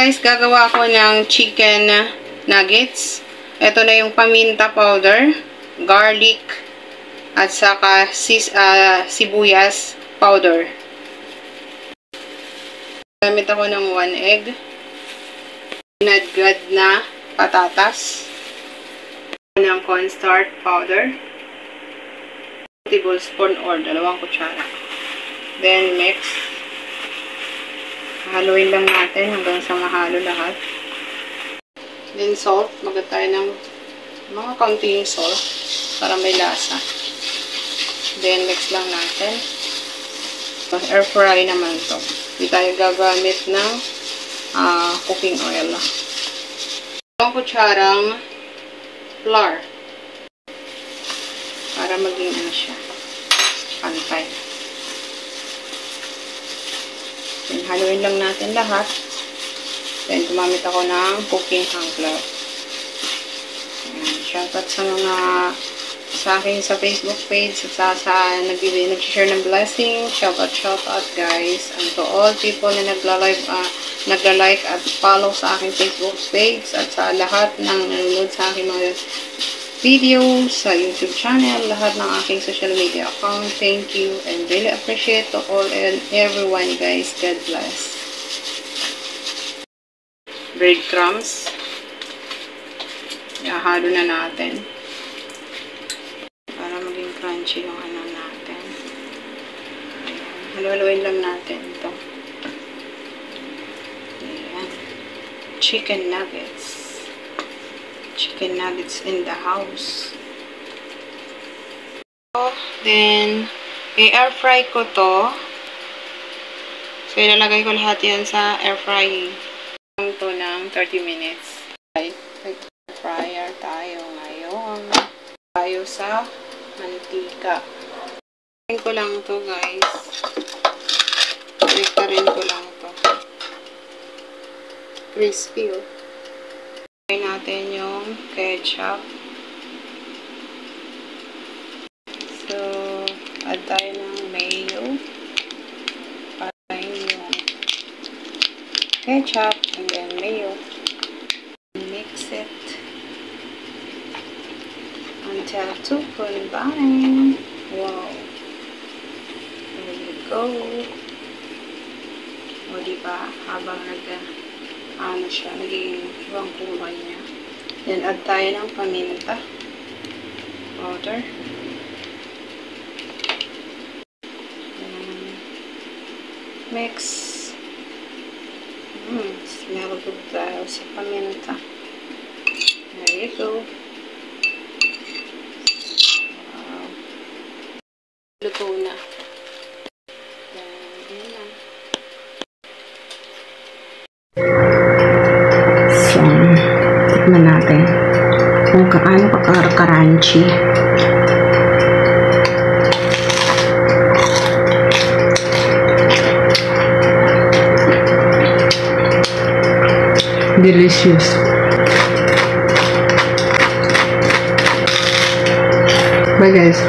Guys, gagawa ako ng chicken nuggets. Ito na yung paminta powder, garlic, at saka sibuyas powder. Gamit ako ng 1 egg, ginadgad na patatas, ng cornstarch powder, tablespoon or 2 kutsara. Then mix. Haluin lang natin hanggang sa mahalo lahat. Then salt. Magad tayo ng mga kaunting salt para may lasa. Then mix lang natin. Air fry naman to. Hindi tayo gagamit ng cooking oil. 2 kutsarang flour. Para maging ano siya, pantay. Then, haluin lang natin lahat. Then, gumamit ako ng cooking hangkla. Shoutout sa mga sa akin sa Facebook page at sa nag-share ng blessing. Shoutout guys. And to all people na nagla-like at follow sa aking Facebook page at sa lahat ng nanonood sa aking mga videos sa YouTube channel, lahat ng aking social media account. Thank you and really appreciate to all and everyone guys. God bless. Breadcrumbs. Ihahalo na natin para maging crunchy yung ano natin. Haluin lang natin ito. Ayan. Chicken nuggets. Chicken nuggets in the house. Then, i-air fry ko to. So, ilalagay ko lahat yan sa air frying. Ito ng 30 minutes. Air fryer tayo ngayon. Tayo sa mantika. Rin ko lang to guys. Rin ko lang to. Crispy oh. Natin yung ketchup. So, add tayo ng mayo. Para yung ketchup and then mayo. Mix it until to combine. Wow. There you go. O diba? Habang ano siya, naging ibang kulay niya. Then, add tayo ng paminta powder. Mix. Smell good tayo sa paminta. There you go. Wow. Luto na. Tikman natin kung kaano ka-crunchy. Delicious. Bye guys.